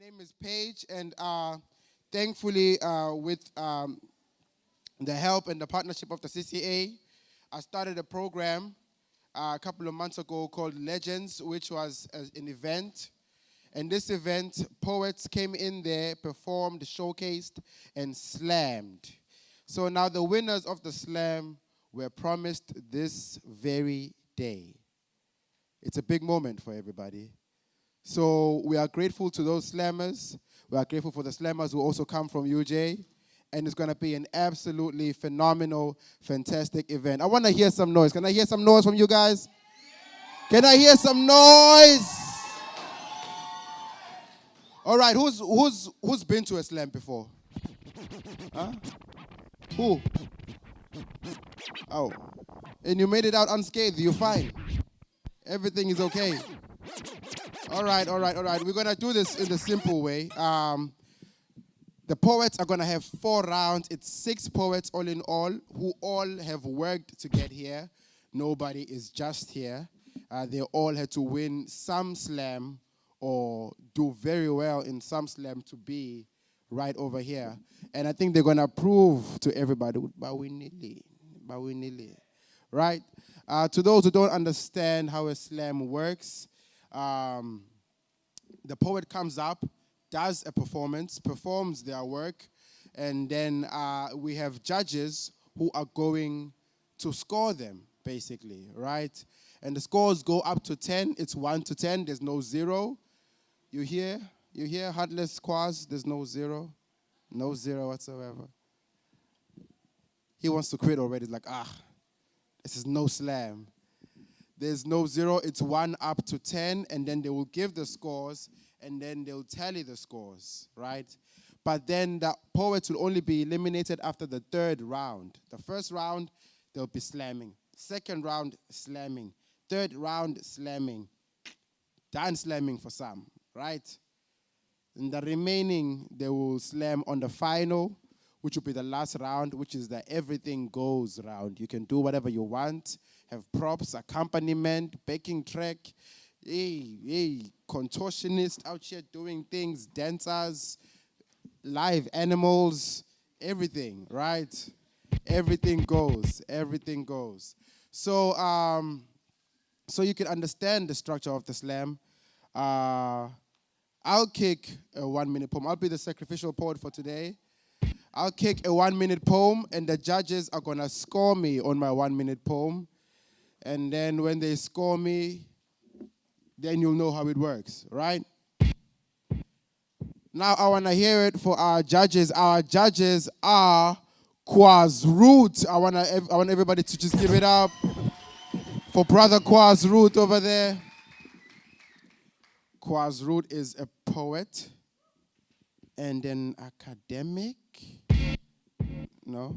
name is Paige, and thankfully, with the help and the partnership of the CCA, I started a program a couple of months ago called Legends, which was an event. And this event, poets came in there, performed, showcased, and slammed. So now the winners of the slam were promised this very day. It's a big moment for everybody. So we are grateful to those slammers. We are grateful for the slammers who also come from UJ. And it's going to be an absolutely phenomenal, fantastic event. I want to hear some noise. Can I hear some noise from you guys? Can I hear some noise? All right, who's been to a slam before? Huh? Who? Oh. And you made it out unscathed. You're fine. Everything is okay. All right. We're going to do this in the simple way. The poets are going to have 4 rounds. It's 6 poets all in all who all have worked to get here. Nobody is just here. They all had to win some slam or do very well in some slam to be right over here. And I think they're going to prove to everybody, Bawinili, right? To those who don't understand how a slam works, the poet comes up, does a performance, performs their work, and then we have judges who are going to score them, basically, right? And the scores go up to 10. It's 1 to 10. There's no 0. You hear? Heartless Quaz? There's no 0. No 0 whatsoever. He wants to quit already. He's like, this is no slam. There's no 0. It's 1 up to 10, and then they will give the scores, and then they'll tally the scores, right? But then the poets will only be eliminated after the 3rd round. The first round, they'll be slamming. Second round, slamming. 3rd round, slamming. Done slamming for some, right? And the remaining, they will slam on the final, which will be the last round, which is the everything goes round. You can do whatever you want, have props, accompaniment, backing track, contortionists out here doing things, dancers, live animals, everything, right? Everything goes. So, so you can understand the structure of the slam. I'll kick a 1-minute poem. I'll be the sacrificial poet for today. I'll kick a 1-minute poem, and the judges are going to score me on my 1-minute poem. And then when they score me, then you'll know how it works, right? Now I want to hear it for our judges. Our judges are Quaz I want everybody to just give it up for Brother Quaz over there. Quaz is a poet and an academic. No.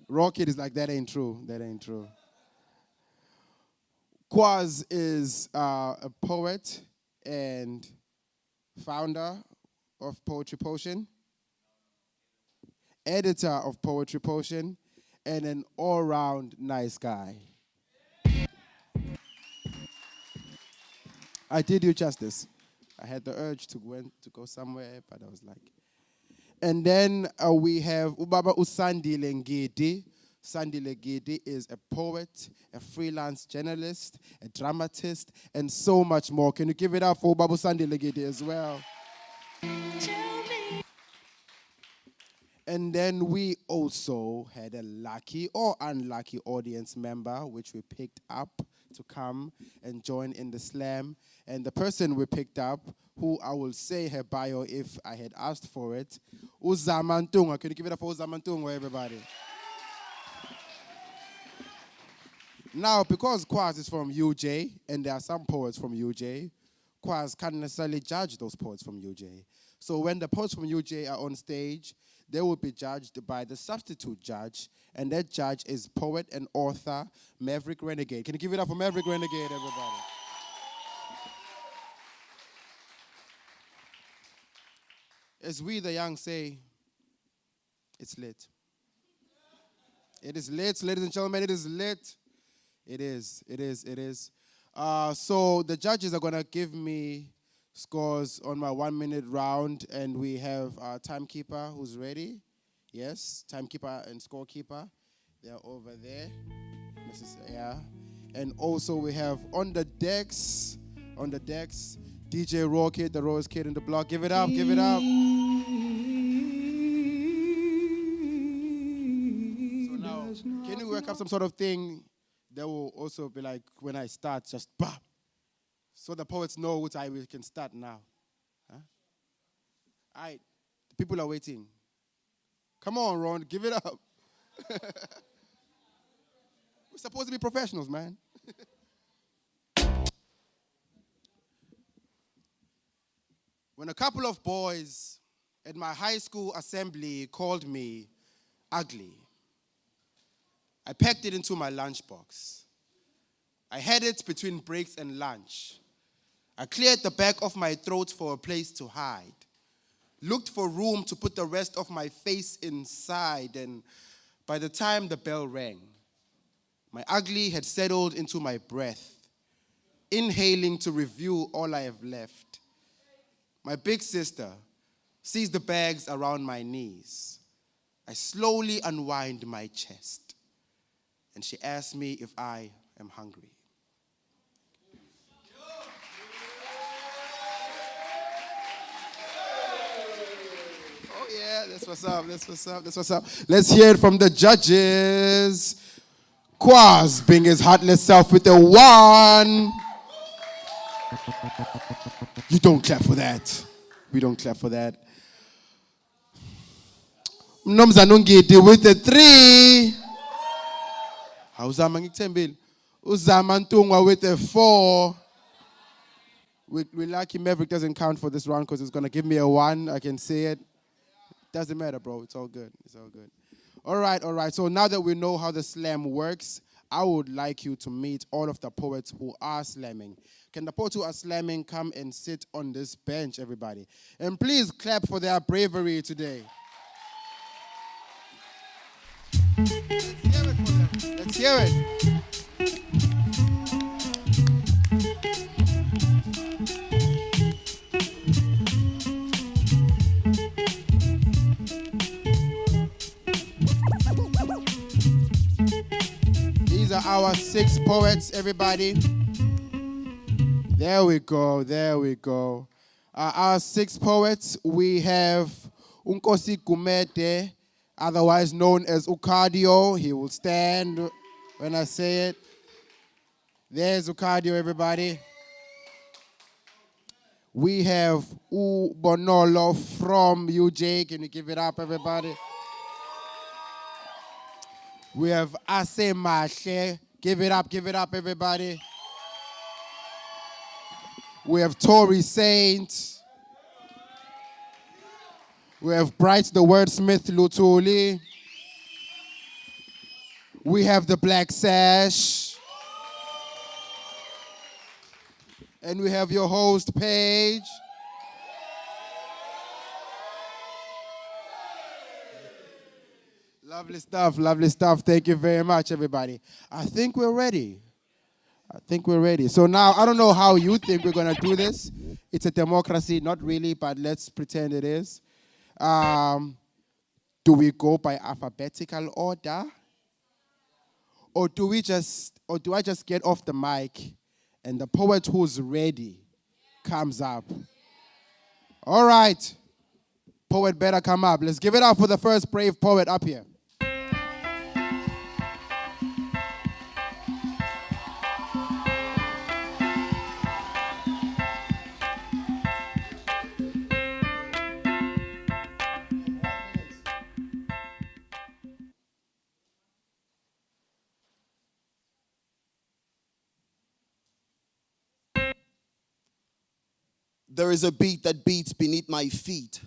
Rocket is like, that ain't true. Quaz is a poet and founder of Poetry Potion, editor of Poetry Potion, and an all-round nice guy. I did you justice. I had the urge to go somewhere, but I was like... And then we have Ubaba Usandile Ngidi. Sandile Ngidi is a poet, a freelance journalist, a dramatist, and so much more. Can you give it up for Ubaba Usandile Ngidi as well? And then we also had a lucky or unlucky audience member, which we picked up to come and join in the slam. And the person we picked up, who I will say her bio if I had asked for it, Uzamantunga. Can you give it up for Uzamantunga, everybody? Now, because Quaz is from UJ, and there are some poets from UJ, Quaz can't necessarily judge those poets from UJ. So when the poets from UJ are on stage, they will be judged by the substitute judge, and that judge is poet and author Maverick Renegade. Can you give it up for Maverick Renegade, everybody? As we, the young, say, it's lit. It is lit, ladies and gentlemen, it is lit. It is. So the judges are going to give me scores on my 1 minute round, and we have our timekeeper who's ready. Yes, timekeeper and scorekeeper. They're over there. Yeah. And also we have on the decks, DJ Raw Kid, the rawest kid in the block. Give it up, give it up. So now, can you work up some sort of thing that will also be like when I start, just bah, so the poets know what we can start now. Huh? All right, the people are waiting. Come on, Ron, give it up. We're supposed to be professionals, man. When a couple of boys at my high school assembly called me ugly, I packed it into my lunchbox. I had it between breaks and lunch. I cleared the back of my throat for a place to hide, looked for room to put the rest of my face inside, and by the time the bell rang, my ugly had settled into my breath, inhaling to review all I have left. My big sister sees the bags around my knees. I slowly unwind my chest, and she asks me if I am hungry. Oh yeah, that's what's up, that's what's up, that's what's up. Let's hear it from the judges. Quaz being his heartless self with a 1. You don't clap for that. We don't clap for that. Mnomzana Ngidi with a 3. Awuzama ngikuthembile. Uzama Ntungwa with a 4. We're lucky Maverick doesn't count for this round because it's going to give me a 1. I can see it. Doesn't matter, bro. It's all good. It's all good. All right. So now that we know how the slam works, I would like you to meet all of the poets who are slamming. Can the poets who are slamming come and sit on this bench, everybody? And please clap for their bravery today. Let's hear it for them. Let's hear it. These are our 6 poets, everybody. There we go. Our 6 poets, we have Unkosi Gumede, otherwise known as Ukadio. He will stand when I say it. There's Ukadio, everybody. We have Ubonolo from UJ. Can you give it up, everybody? We have Ase Mahle. Give it up, everybody. We have Tory Saint. We have Bright the Wordsmith Lutuli. We have the Black Sash. And we have your host, Paige. Lovely stuff. Thank you very much, everybody. I think we're ready. So now, I don't know how you think we're going to do this. It's a democracy, not really, but let's pretend it is. Do we go by alphabetical order? Or do I just get off the mic and the poet who's ready comes up? All right. Poet better come up. Let's give it up for the first brave poet up here. There is a beat that beats beneath my feet.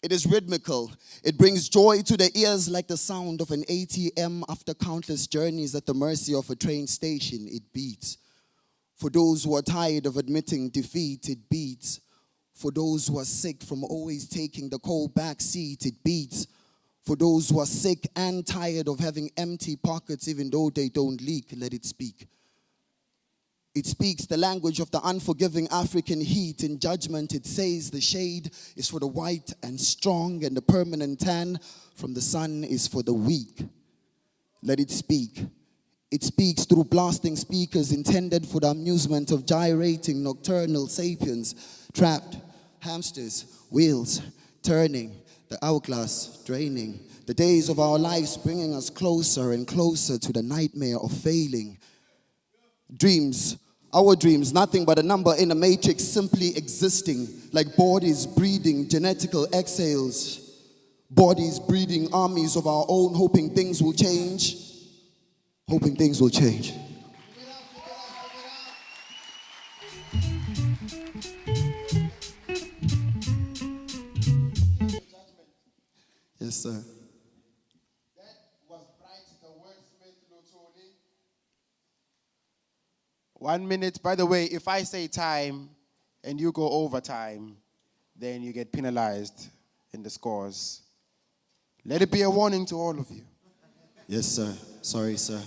It is rhythmical. It brings joy to the ears like the sound of an ATM after countless journeys at the mercy of a train station. It beats. For those who are tired of admitting defeat, it beats. For those who are sick from always taking the cold back seat, it beats. For those who are sick and tired of having empty pockets even though they don't leak, let it speak. It speaks the language of the unforgiving African heat. In judgment, it says the shade is for the white and strong, and the permanent tan from the sun is for the weak. Let it speak. It speaks through blasting speakers intended for the amusement of gyrating nocturnal sapiens, trapped hamsters, wheels turning, the hourglass draining, the days of our lives bringing us closer and closer to the nightmare of failing. Dreams, our dreams, nothing but a number in a matrix simply existing, like bodies breeding genetical exhales, bodies breeding armies of our own, hoping things will change, hoping things will change. Yes, sir. That was Bright, the wordsmith Lutuli. 1 minute. By the way, if I say time and you go over time, then you get penalized in the scores. Let it be a warning to all of you. Yes, sir. Sorry, sir.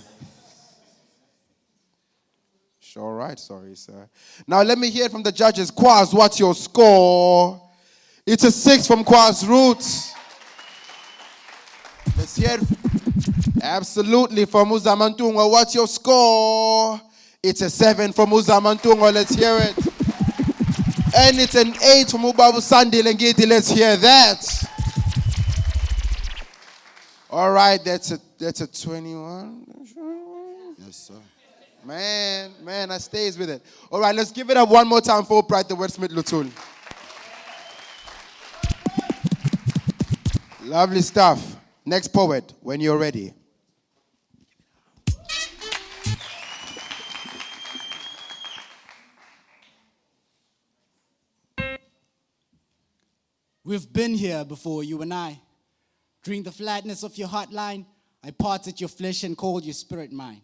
All right, sorry, sir. Now let me hear it from the judges. Kwaz, what's your score? It's a 6 from Kwaz Roots. Let's hear it. Absolutely, from Uzamantungo. What's your score? It's a 7 from Uzamantungo. Let's hear it. And it's an 8 from Ubabu Sandi Lengiti. Let's hear that. All right, that's a 21. Yes, sir. Man, I stays with it. All right, let's give it up one more time for Pride the Wordsmith Lutul. Lovely stuff. Next poet, when you're ready. We've been here before, you and I. During the flatness of your hotline, I parted your flesh and called your spirit mine.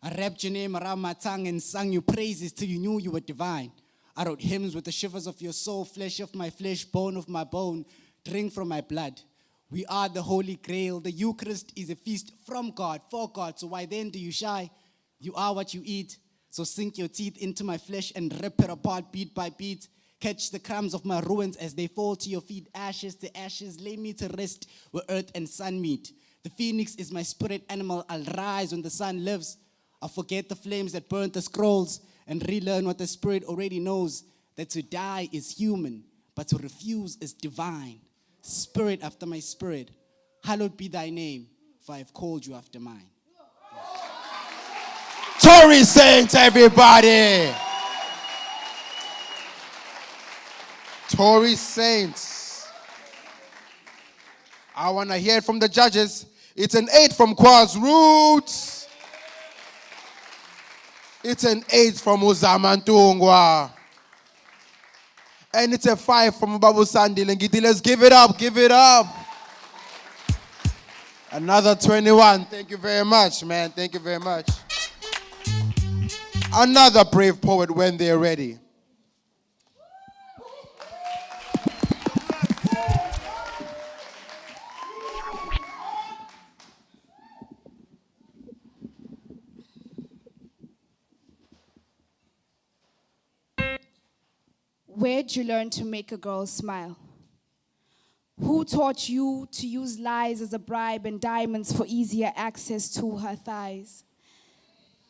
I wrapped your name around my tongue and sung your praises till you knew you were divine. I wrote hymns with the shivers of your soul, flesh of my flesh, bone of my bone, drink from my blood. We are the Holy Grail. The Eucharist is a feast from God, for God. So why then do you shy? You are what you eat. So sink your teeth into my flesh and rip it apart beat by beat. Catch the crumbs of my ruins as they fall to your feet. Ashes to ashes, lay me to rest where earth and sun meet. The phoenix is my spirit animal. I'll rise when the sun lives. I'll forget the flames that burnt the scrolls and relearn what the spirit already knows, that to die is human, but to refuse is divine. Spirit after my spirit, hallowed be thy name, for I have called you after mine. Tory Saints, everybody. Tory Saints. I want to hear it from the judges. It's an 8 from Kwaz Roots. It's an 8 from Uzamantungwa. And it's a 5 from Babu Sandi Lengiti. Let's give it up, give it up. Another 21. Thank you very much, man. Thank you very much. Another brave poet when they're ready. Where'd you learn to make a girl smile? Who taught you to use lies as a bribe and diamonds for easier access to her thighs?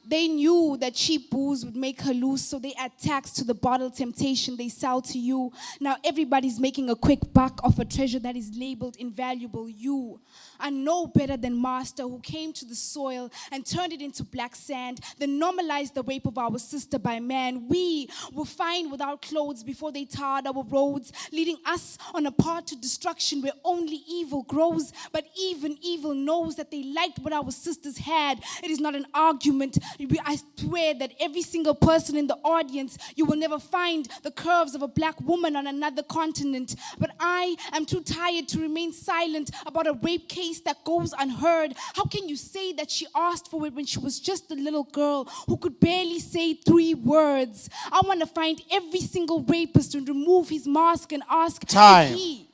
They knew that cheap booze would make her lose, so they add tax to the bottle temptation they sell to you. Now everybody's making a quick buck off a treasure that is labeled invaluable. You are no better than Master, who came to the soil and turned it into black sand, then normalized the rape of our sister by man. We were fine without clothes before they tarred our roads, leading us on a path to destruction where only evil grows. But even evil knows that they liked what our sisters had. It is not an argument. I swear that every single person in the audience, you will never find the curves of a black woman on another continent. But I am too tired to remain silent about a rape case that goes unheard. How can you say that she asked for it when she was just a little girl who could barely say 3 words? I want to find every single rapist and remove his mask and ask, Time. if he...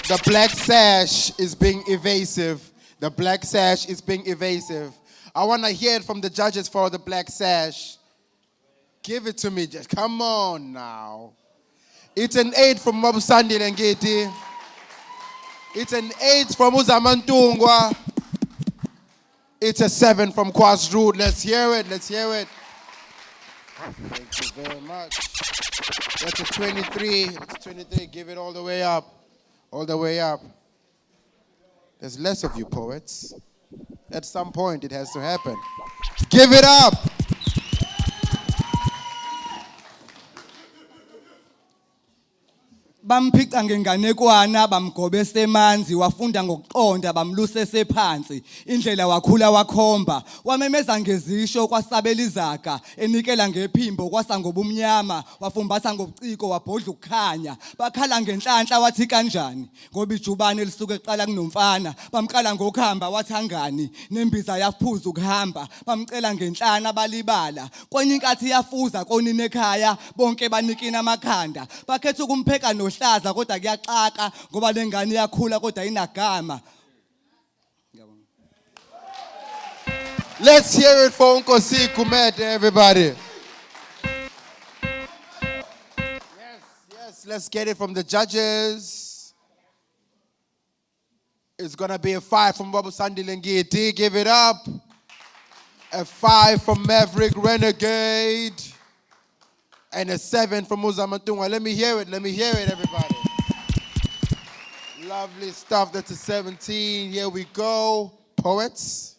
The black sash is being evasive. The black sash is being evasive. I want to hear it from the judges for the black sash. Give it to me. Just come on now. It's an 8 from Mabusandi Lengeti. It's an 8 from Uzamantungwa. It's a 7 from KwaZulu. Let's hear it. Let's hear it. Thank you very much. That's a 23. That's 23. Give it all the way up. All the way up. There's less of you poets. At some point, it has to happen. Give it up. Bamphica ngenganekwana bamgobesa emanzi wafunda ngokuqonda bamlusa esephansi indlela wakhula wakhomba wamemeza ngezisho kwasabela izaga enikela ngephimbo kwasa ngobumnyama wafumbatha ngobuciko wabhodla ukukhanya bakhala ngenhlanhla wathi kanjani ngoba ijubane lisuke eqala kunomfana bamqala ngokuhamba wathangani nembiza yaphuza ukuhamba bamcela ngenhlana balibala kwenye inkathi yafuza konini ekhaya bonke banikina amakhanda bakhetha ukumpheka nohlaza kodwa kuyaxaka ngoba lengane iyakhula kodwa inagama. Let's hear it for Nkosi Kumete, everybody. Yes, let's get it from the judges. It's going to be a 5 from Babusandi Lengeti. Give it up. A 5 from Maverick Renegade. And a 7 from Uzamantungwa. Let me hear it, everybody. Lovely stuff. That's a 17. Here we go. Poets.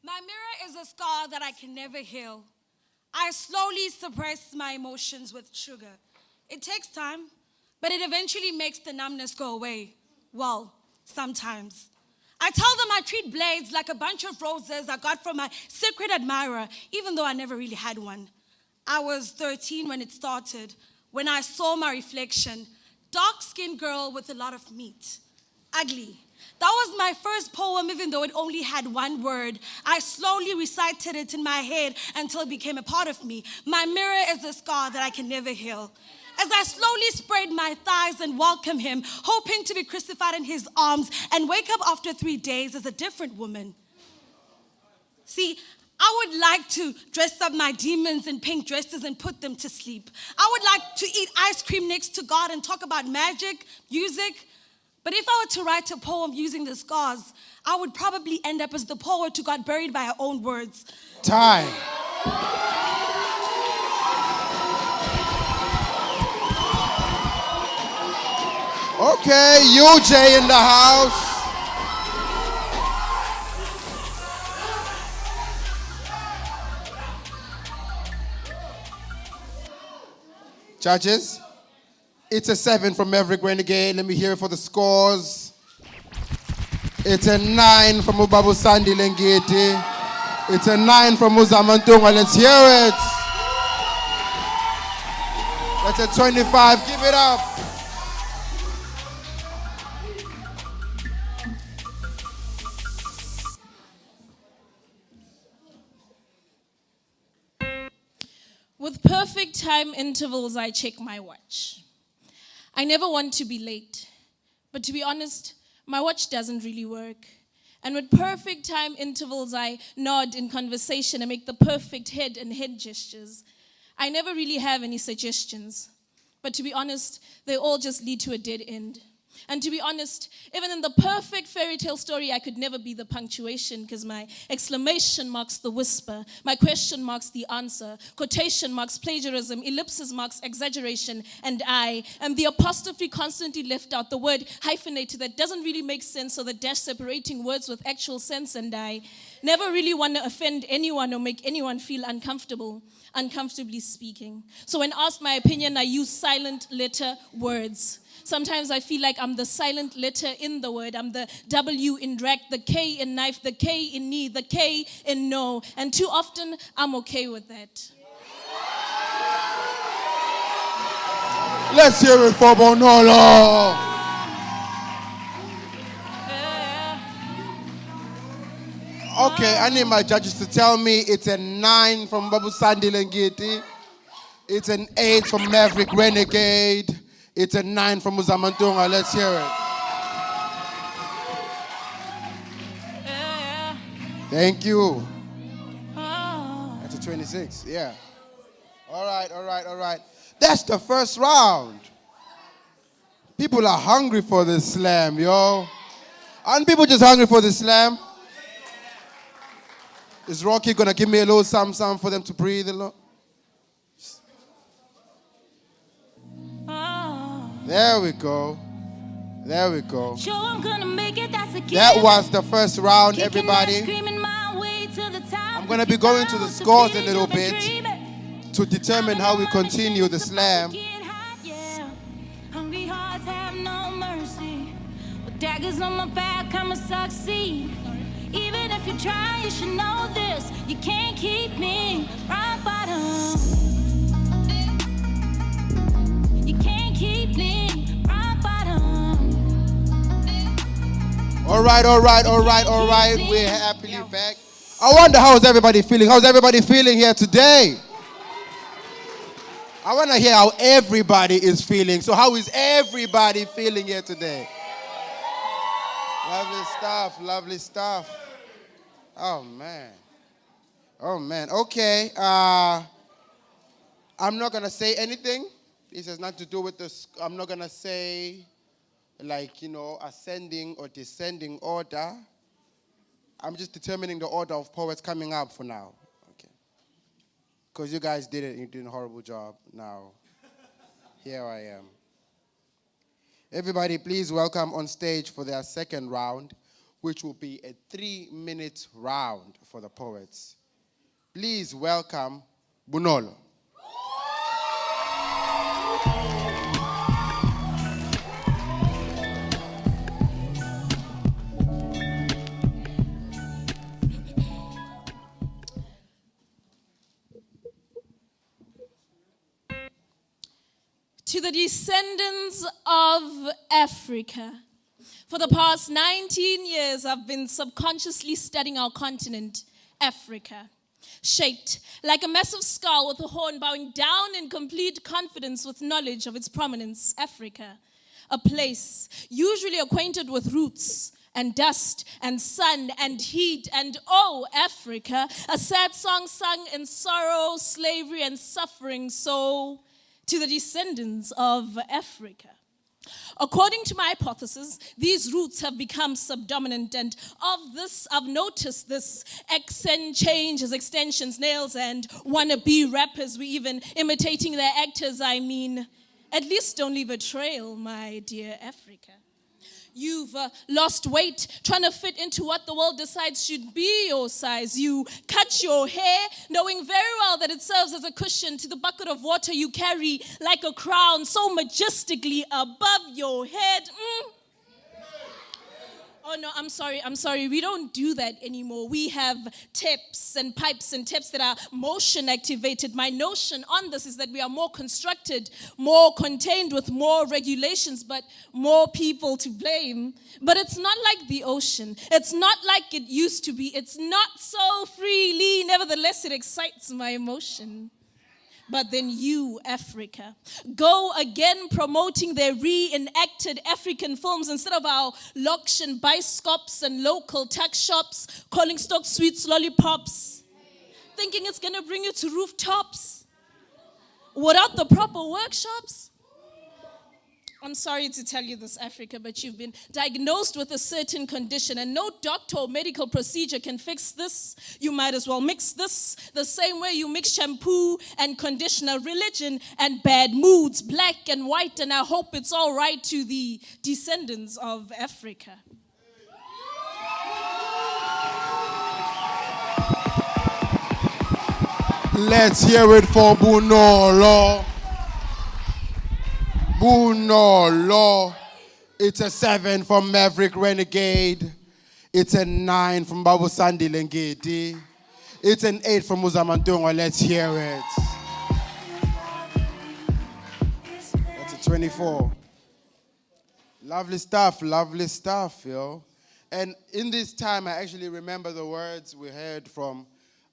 My mirror is a scar that I can never heal. I slowly suppress my emotions with sugar. It takes time, but it eventually makes the numbness go away. Well, sometimes. I tell them I treat blades like a bunch of roses I got from my secret admirer, even though I never really had one. I was 13 when it started, when I saw my reflection. Dark-skinned girl with a lot of meat. Ugly. That was my first poem, even though it only had one word. I slowly recited it in my head until it became a part of me. My mirror is a scar that I can never heal. As I slowly sprayed my thighs and welcomed him, hoping to be crucified in his arms and wake up after 3 days as a different woman. See, I would like to dress up my demons in pink dresses and put them to sleep. I would like to eat ice cream next to God and talk about magic, music. But if I were to write a poem using the scars, I would probably end up as the poet who got buried by her own words. Time. Okay, UJ in the house. Judges, it's a 7 from Maverick Renegade. Let me hear it for the scores. It's a 9 from Ubabusandi Lengeti. It's a 9 from Uzamantungwa. Let's hear it. That's a 25. Give it up. With perfect time intervals, I check my watch. I never want to be late, but to be honest, my watch doesn't really work. And with perfect time intervals, I nod in conversation and make the perfect head and head gestures. I never really have any suggestions, but to be honest, they all just lead to a dead end. And to be honest, even in the perfect fairy tale story, I could never be the punctuation because my exclamation marks the whisper, my question marks the answer, quotation marks plagiarism, ellipsis marks exaggeration, and I am the apostrophe constantly left out, the word hyphenated that doesn't really make sense, or the dash separating words with actual sense, and I never really want to offend anyone or make anyone feel uncomfortable, uncomfortably speaking. So when asked my opinion, I use silent letter words. Sometimes I feel like I'm the silent letter in the word. I'm the W in drag, the K in knife, the K in knee, the K in no. And too often, I'm okay with that. Let's hear it for Bonolo. Okay, I need my judges to tell me it's a 9 from Babu Sandi Lengiti. It's an 8 from Maverick Renegade. It's a 9 from Uzamantunga. Let's hear it. Thank you. That's a 26, yeah. All right. That's the first round. People are hungry for this slam, yo. Aren't people just hungry for this slam? Is Rocky gonna give me a little something for them to breathe a little? There we go. Sure, I'm gonna make it, that's a That was the first round, everybody. I'm gonna be going to the scores a little bit to determine how we continue the slam. Hungry hearts have no mercy. With daggers on my back, I'ma succeed. Even if you try, you should know this. You can't keep me rock bottom. You can't keep me rock bottom. All right. We're happily back. I wonder how's everybody feeling? How's everybody feeling here today? I want to hear how everybody is feeling. So how is everybody feeling here today? Lovely stuff. Oh, man. Okay. I'm not going to say anything. This has nothing to do with this. I'm not going to say, ascending or descending order. I'm just determining the order of poets coming up for now. Okay. Because you guys did it. You did a horrible job. Now, here I am. Everybody, please welcome on stage for their second round, which will be a 3-minute round for the poets. Please welcome Bunolo. To the descendants of Africa. For the past 19 years, I've been subconsciously studying our continent, Africa. Shaped like a massive skull with a horn bowing down in complete confidence with knowledge of its prominence, Africa. A place usually acquainted with roots and dust and sun and heat and oh, Africa, a sad song sung in sorrow, slavery and suffering. So, to the descendants of Africa. According to my hypothesis, these roots have become subdominant, and of this, I've noticed this accent change as extensions, nails, and wannabe rappers. We even imitating their actors, I mean. At least don't leave a trail, my dear Africa. You've lost weight trying to fit into what the world decides should be your size. You cut your hair knowing very well that it serves as a cushion to the bucket of water you carry like a crown so majestically above your head. Oh no, I'm sorry. We don't do that anymore. We have tips and pipes and tips that are motion activated. My notion on this is that we are more constructed, more contained with more regulations, but more people to blame. But it's not like the ocean. It's not like it used to be. It's not so freely. Nevertheless, it excites my emotion. But then you, Africa, go again promoting their reenacted African films instead of our Lokshan bioscopes and local tuck shops, calling stock sweets lollipops, thinking it's going to bring you to rooftops without the proper workshops. I'm sorry to tell you this, Africa, but you've been diagnosed with a certain condition and no doctor or medical procedure can fix this. You might as well mix this the same way you mix shampoo and conditioner, religion and bad moods, black and white, and I hope it's all right to the descendants of Africa. Let's hear it for Bunolo. Bunolo. It's a 7 from Maverick Renegade. It's a 9 from Babu Sandi Lengeti. It's an 8 from Uzamantunga. Let's hear it. That's a 24. Lovely stuff, yo. And in this time, I actually remember the words we heard from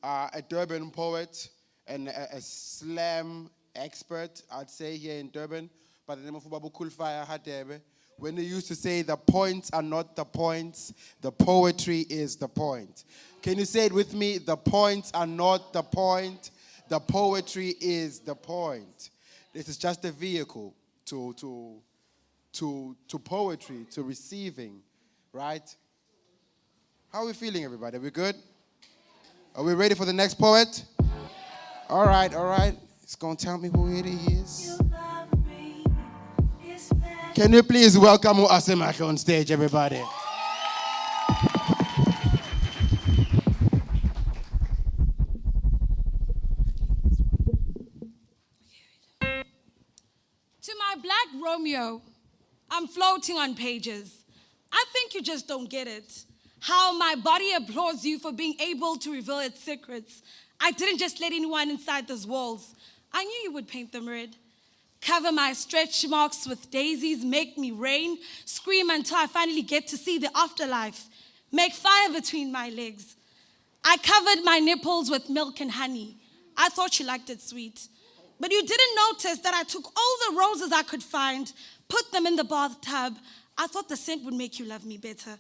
a Durban poet and a slam expert, I'd say, here in Durban, by the name of Babu Kulfaya Hadebe, when they used to say, the points are not the points, the poetry is the point. Can you say it with me? The points are not the point, the poetry is the point. This is just a vehicle to poetry, to receiving, right? How are we feeling, everybody? Are we good? Are we ready for the next poet? All right, all right. He's going to tell me who it is. Can we please welcome Uasemahla on stage, everybody? To my black Romeo, I'm floating on pages. I think you just don't get it. How my body applauds you for being able to reveal its secrets. I didn't just let anyone inside those walls. I knew you would paint them red. Cover my stretch marks with daisies, make me rain, scream until I finally get to see the afterlife. Make fire between my legs. I covered my nipples with milk and honey. I thought you liked it sweet. But you didn't notice that I took all the roses I could find, put them in the bathtub. I thought the scent would make you love me better.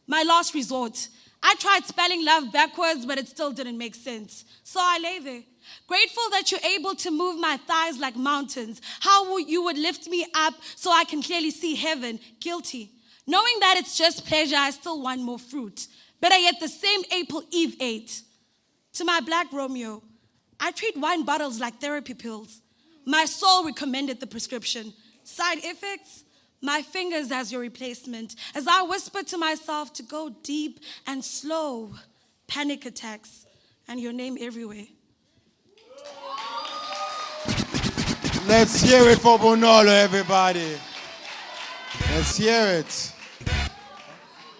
My last resort. I tried spelling love backwards, but it still didn't make sense. So I lay there, grateful that you're able to move my thighs like mountains. How you would lift me up so I can clearly see heaven. Guilty. Knowing that it's just pleasure, I still want more fruit. Better yet, the same apple Eve ate. To my black Romeo, I treat wine bottles like therapy pills. My soul recommended the prescription. Side effects? My fingers as your replacement. As I whisper to myself to go deep and slow. Panic attacks and your name everywhere. Let's hear it for Bonolo, everybody. Let's hear it.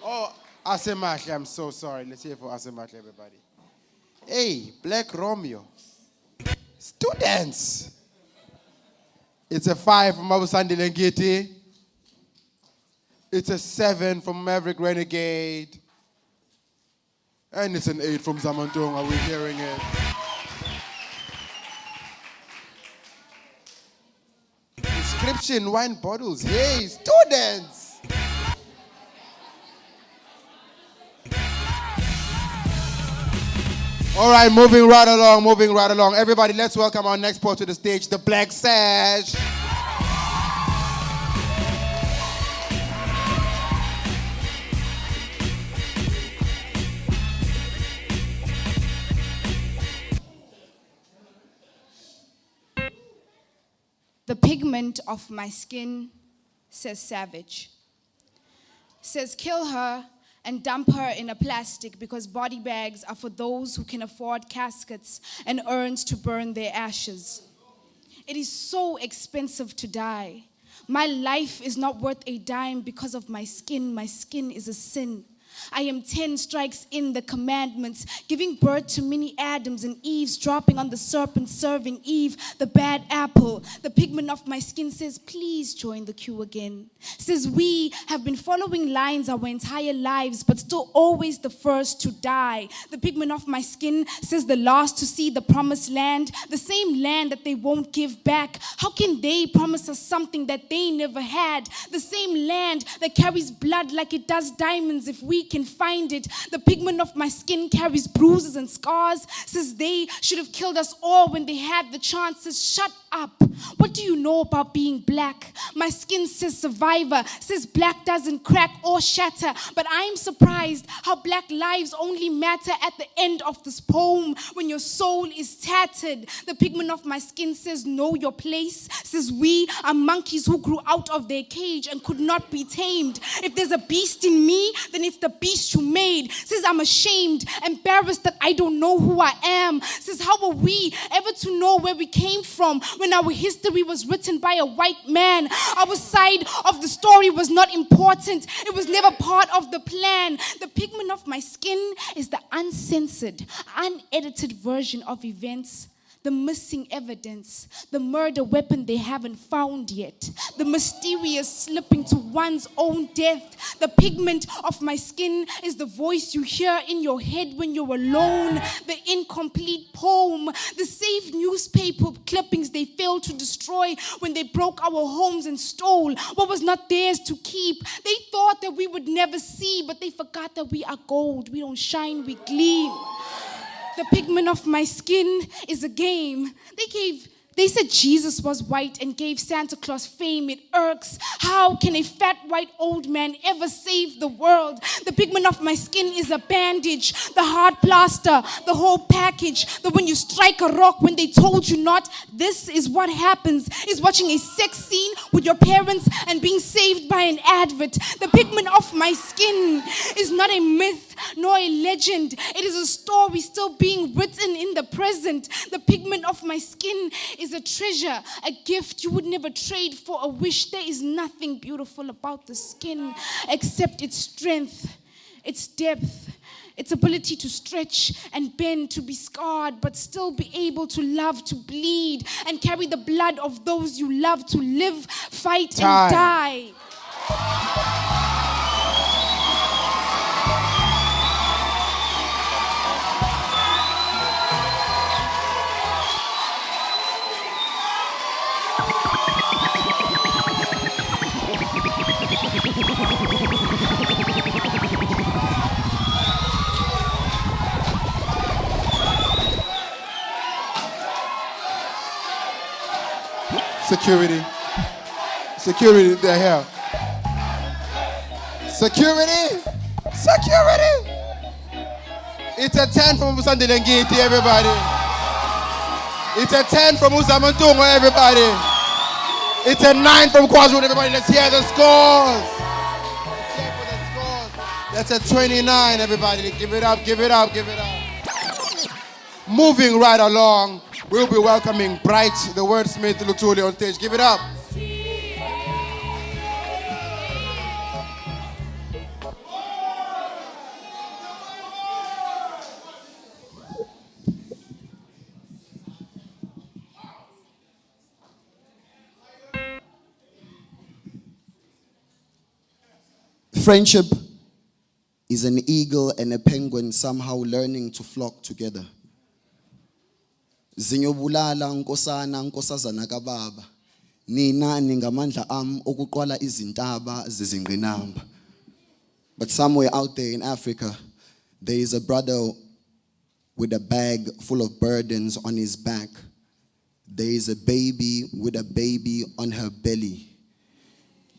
Oh, Uasemahla, I'm so sorry. Let's hear it for Uasemahla, everybody. Hey, Black Romeo. Students. It's a 5 from Abusandi Lengiti. It's a 7 from Maverick Renegade. And it's an 8 from Zamantong. Are we hearing it? Description, wine bottles. Yay, students! All right, moving right along. Everybody, let's welcome our next poet to the stage, the Black Sash. The pigment of my skin, says savage. Says kill her and dump her in a plastic because body bags are for those who can afford caskets and urns to burn their ashes. It is so expensive to die. My life is not worth a dime because of my skin. My skin is a sin. I am 10 strikes in the commandments, giving birth to many Adams and Eves, dropping on the serpent, serving Eve the bad apple. The pigment of my skin says, please join the queue again. Says we have been following lines our entire lives, but still always the first to die. The pigment of my skin says the last to see the promised land, the same land that they won't give back. How can they promise us something that they never had? The same land that carries blood like it does diamonds if we can find it. The pigment of my skin carries bruises and scars. Says they should have killed us all when they had the chance. Says shut up. What do you know about being black? My skin says survivor. Says black doesn't crack or shatter. But I'm surprised how black lives only matter at the end of this poem when your soul is tattered. The pigment of my skin says know your place. Says we are monkeys who grew out of their cage and could not be tamed. If there's a beast in me, then it's the beast you made. Says I'm ashamed, embarrassed that I don't know who I am. Says how are we ever to know where we came from when our history was written by a white man? Our side of the story was not important. It was never part of the plan. The pigment of my skin is the uncensored, unedited version of events the missing evidence, the murder weapon they haven't found yet, the mysterious slipping to one's own death. The pigment of my skin is the voice you hear in your head when you're alone, the incomplete poem, the saved newspaper clippings they failed to destroy when they broke our homes and stole what was not theirs to keep. They thought that we would never see, but they forgot that we are gold. We don't shine, we gleam. The pigment of my skin is a game. They said Jesus was white and gave Santa Claus fame. It irks. How can a fat white old man ever save the world? The pigment of my skin is a bandage, the hard plaster, the whole package. The when you strike a rock when they told you not. This is what happens, is watching a sex scene with your parents and being saved by an advert. The pigment of my skin is not a myth nor a legend. It is a story still being written in the present. The pigment of my skin is a treasure, a gift you would never trade for a wish. There is nothing beautiful about the skin except its strength, its depth, its ability to stretch and bend, to be scarred, but still be able to love, to bleed, and carry the blood of those you love, to live, fight, and die. Security, they're here. Security. It's a 10 from Musandilengiti, everybody. It's a 10 from Usamantungo, everybody. It's a 9 from KwaZulu, everybody. Let's hear the scores. That's a 29, everybody. Give it up. Moving right along, we'll be welcoming Bright, the wordsmith, Lutuli on stage. Give it up. Friendship is an eagle and a penguin somehow learning to flock together. Zinyobulala nkosazana kababa. Nina ningamandla am okuqwala izintaba zizingqinamba. But somewhere out there in Africa, there is a brother with a bag full of burdens on his back. There is a baby with a baby on her belly.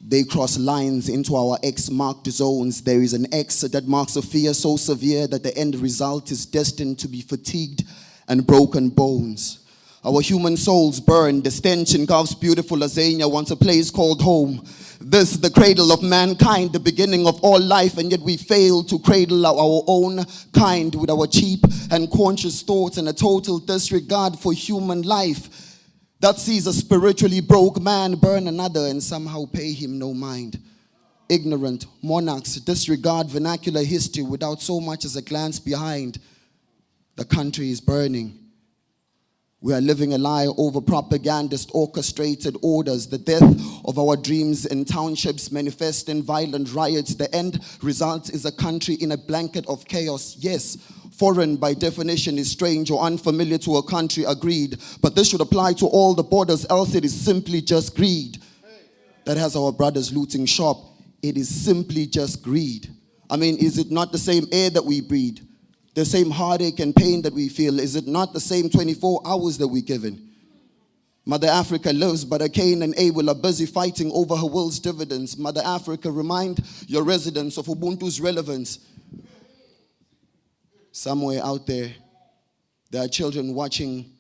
They cross lines into our X-marked zones. There is an X that marks a fear so severe that the end result is destined to be fatigued and broken bones. Our human souls burn. The stench engulfs beautiful Azania, once a place called home. This, the cradle of mankind, the beginning of all life, and yet we fail to cradle our own kind with our cheap and conscious thoughts and a total disregard for human life that sees a spiritually broke man burn another and somehow pay him no mind. Ignorant monarchs disregard vernacular history without so much as a glance behind. The country is burning. We are living a lie over propagandist orchestrated orders. The death of our dreams in townships manifest in violent riots. The end result is a country in a blanket of chaos. Yes, foreign by definition is strange or unfamiliar to a country, agreed. But this should apply to all the borders, else it is simply just greed that has our brothers looting shop. It is simply just greed. I mean, is it not the same air that we breathe? The same heartache and pain that we feel? Is it not the same 24 hours that we're given? Mother Africa lives, but Cain and Abel are busy fighting over her will's dividends. Mother Africa, remind your residents of Ubuntu's relevance. Somewhere out there are children watching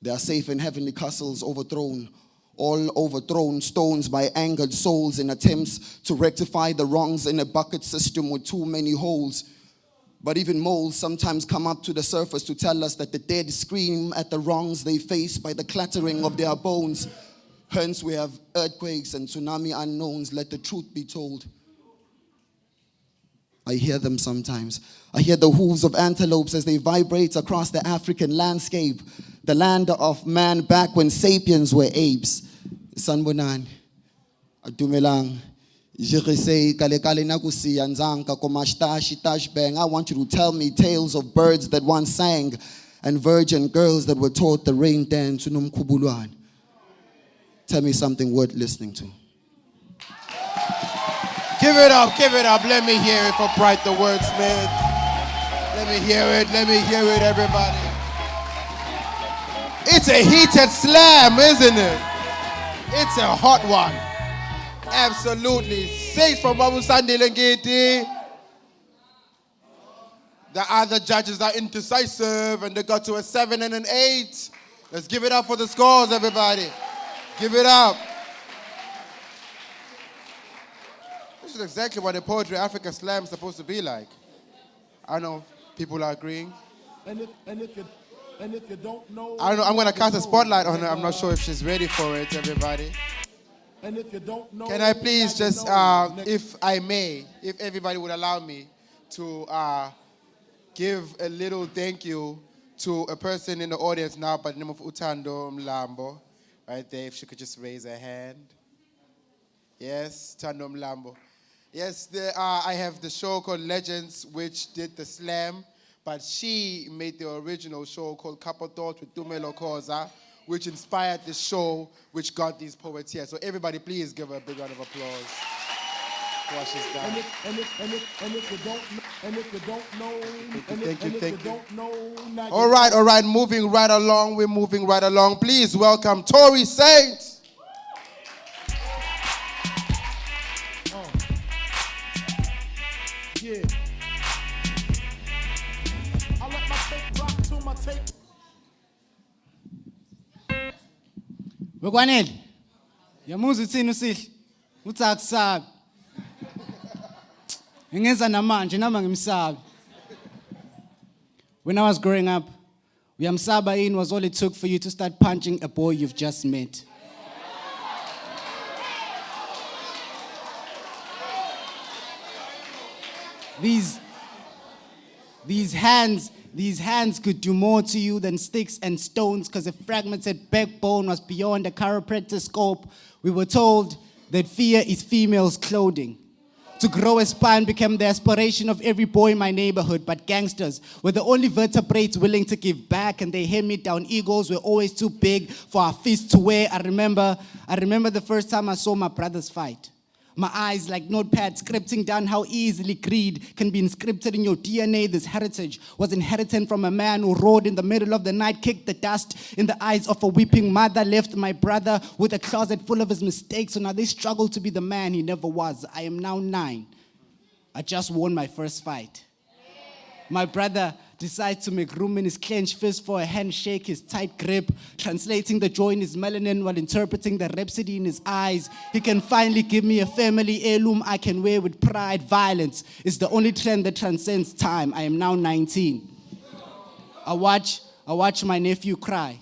their safe and heavenly castles overthrown, all overthrown stones by angered souls in attempts to rectify the wrongs in a bucket system with too many holes. But even moles sometimes come up to the surface to tell us that the dead scream at the wrongs they face by the clattering of their bones. Hence we have earthquakes and tsunami unknowns. Let the truth be told. I hear them sometimes. I hear the hooves of antelopes as they vibrate across the African landscape. the land of man back when sapiens were apes. Sanbonani, adumelang. I want you to tell me tales of birds that once sang and virgin girls that were taught the rain dance. Tell me something worth listening to. Give it up, let me hear it for Bright the Wordsmith. Let me hear it, everybody. It's a heated slam, isn't it? It's a hot one. Absolutely. 6 from Babu Sandi Lengeti. The other judges are indecisive and they got to a 7 and an 8. Let's give it up for the scores, everybody. Give it up. This is exactly what the Poetry Africa Slam is supposed to be like. I know people are agreeing. And if you don't know, I don't know. I'm going to cast a spotlight on her. I'm not sure if she's ready for it, everybody. and if you don't know, Can I please now you just, know. if I may, if everybody would allow me to give a little thank you to a person in the audience now by the name of Utando Mlambo, right there, if she could just raise her hand. Yes, Utando Mlambo. Yes, I have the show called Legends, which did the slam, but she made the original show called Couple Thoughts with Tumelo Koza, which inspired the show, which got these poets here. So everybody, please give her a big round of applause for what she's done. And if you don't know, Thank you. now you All right, moving right along. We're moving right along. Please welcome Tory Saint. Yeah. I let my tape rock to my tape. Wekwanele. Yamuzwa uthini usihle? Uthi akusabi. Ngenza namanje nama ngimsabi. When I was growing up, uyamsaba in was all it took for you to start punching a boy you've just met. These hands could do more to you than sticks and stones, because a fragmented backbone was beyond a chiropractor's scope. We were told that fear is female's clothing. To grow a spine became the aspiration of every boy in my neighborhood, but gangsters were the only vertebrates willing to give back, and their hand-me-down egos were always too big for our fists to wear. I remember the first time I saw my brothers fight. My eyes like notepads scripting down how easily greed can be inscripted in your DNA. This heritage was inherited from a man who rode in the middle of the night, kicked the dust in the eyes of a weeping mother, left my brother with a closet full of his mistakes. So now they struggle to be the man he never was. I am now 9. I just won my first fight. My brother decides to make room in his clenched fist for a handshake, his tight grip, translating the joy in his melanin while interpreting the rhapsody in his eyes. He can finally give me a family heirloom I can wear with pride. Violence is the only trend that transcends time. I am now 19. I watch my nephew cry.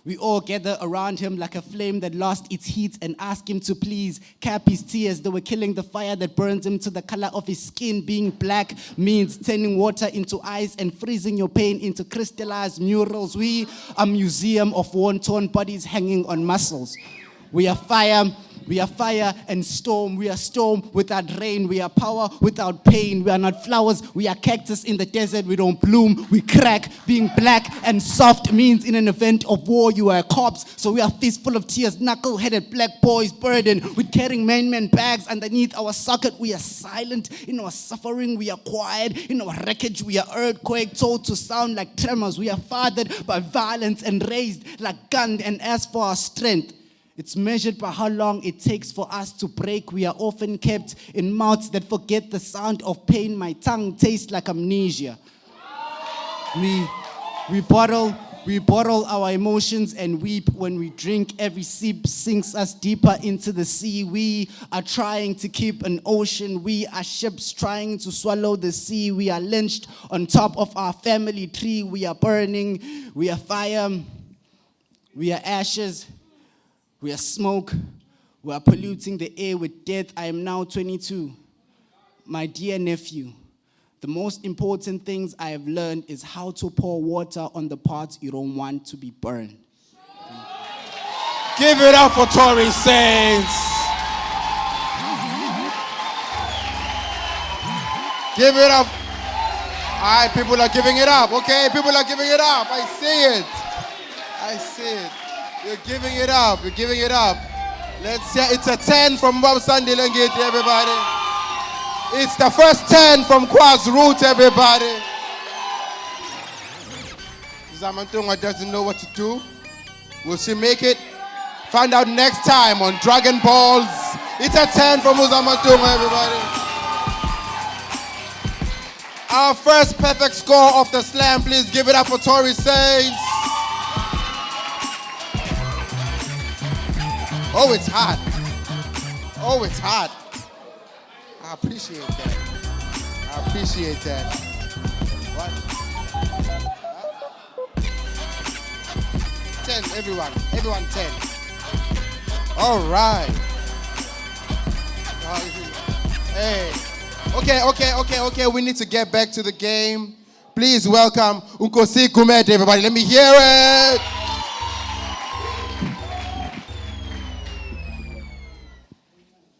We all gather around him like a flame that lost its heat and ask him to please cap his tears. They were killing the fire that burns him to the color of his skin. Being black means turning water into ice and freezing your pain into crystallized murals. We are a museum of worn-torn bodies hanging on muscles. We are fire and storm. We are storm without rain. We are power without pain. We are not flowers. We are cactus in the desert. We don't bloom. We crack. Being black and soft means in an event of war you are a corpse. So we are fistful of tears, knuckle-headed black boys burdened with carrying man bags underneath our socket. We are silent in our suffering. We are quiet in our wreckage. We are earthquake told to sound like tremors. We are fathered by violence and raised like gun. And as for our strength, it's measured by how long it takes for us to break. We are often kept in mouths that forget the sound of pain. My tongue tastes like amnesia. We bottle our emotions and weep when we drink. Every sip sinks us deeper into the sea. We are trying to keep an ocean. We are ships trying to swallow the sea. We are lynched on top of our family tree. We are burning. We are fire. We are ashes. We are smoke. We are polluting the air with death. I am now 22. My dear nephew, The most important things I have learned is how to pour water on the parts you don't want to be burned. Give it up for Tory Saints. Give it up. All right, people are giving it up. Okay, people are giving it up. I see it. I see it. You're giving it up. You're giving it up. Let's see. It's a 10 from Bob Sandy Lengeti, everybody. It's the first 10 from Kwaz Root, everybody. Zamantunga doesn't know what to do. Will she make it? Find out next time on Dragon Balls. It's a 10 from Zamantunga, everybody. Our first perfect score of the slam, please give it up for Tory Saints. Oh, it's hot. Oh, it's hot. I appreciate that. I appreciate that. What? 10, everyone. Everyone 10. All right. Hey. Okay. We need to get back to the game. Please welcome Nkosi Gumede, everybody. Let me hear it.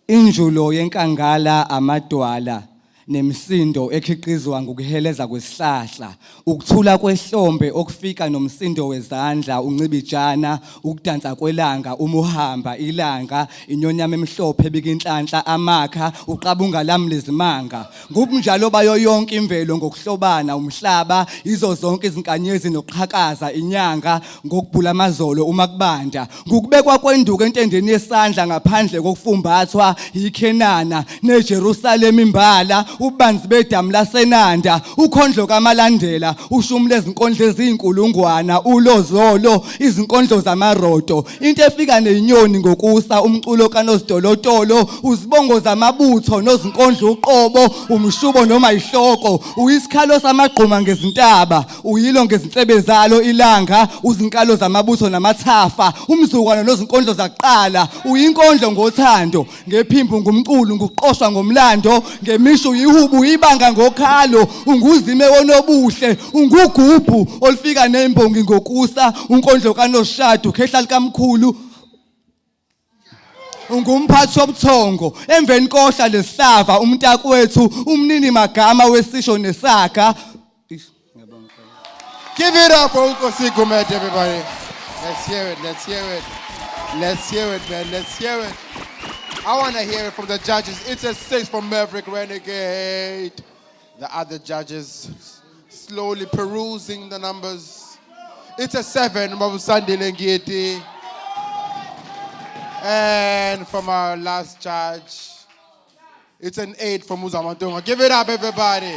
Injulo yenkangala amadwala nemsindo ekhiqizwa ngokuheleza kwesihlahla ukuthula kwehlombe okufika nomsindo wezandla uncibijana ukudansa kwelanga umuhamba ilanga inyonyama emhlophe bikinhlanhla amakha uqabunga lami lezimanga ngubunjalo bayo yonke imvelo ngokuhlobana umhlaba izo zonke izinkanyezi nokuqhakaza inyanga ngokubhula amazolo uma kubanda ngokubekwa kwenduku entendeni yesandla ngaphandle kokufumbathwa iKhenana neJerusalem imbala ubanzi bedamu lasenanda ukhondlo kamalandela ushumule izinkondlo eziinkulungwana ulozolo izinkondlo zamarodo into efika nenyoni ngokusa umculo kaNosidolotolo uzibongo zamabutho nozinkondlo uqobo umshubo noma ihloko uyisikhalo samagquma ngezintaba uyilo ngezinsebe zalo ilanga uzinkalo zamabutho namathafa umzukwana nozinkondlo zaqala uyinkondlo ngothando ngephimbo ngumculo nguqoshwa ngomlando ngemisho ihubu ibanga ngokhalo unguzime wonobuhle ungugubhu olifika nembongi ngokusa unkondlo kaNoshadu khehla likamkhulu ungumphathi wobuthongo emveni kohla lesihlava umntakwethu umnini magama wesisho nesaga. Give it up for Nkosi Gumede, everybody. Let's hear it. Let's hear it, man. Let's hear it. I want to hear it from the judges. It's a 6 from Maverick Renegade. The other judges slowly perusing the numbers. It's a 7 from Sandy Lengeti. And from our last judge, it's an 8 from Uzamantunga. Give it up, everybody.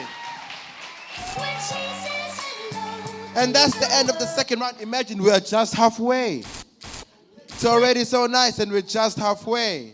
And that's the end of the second round. Imagine we're just halfway. It's already so nice and we're just halfway.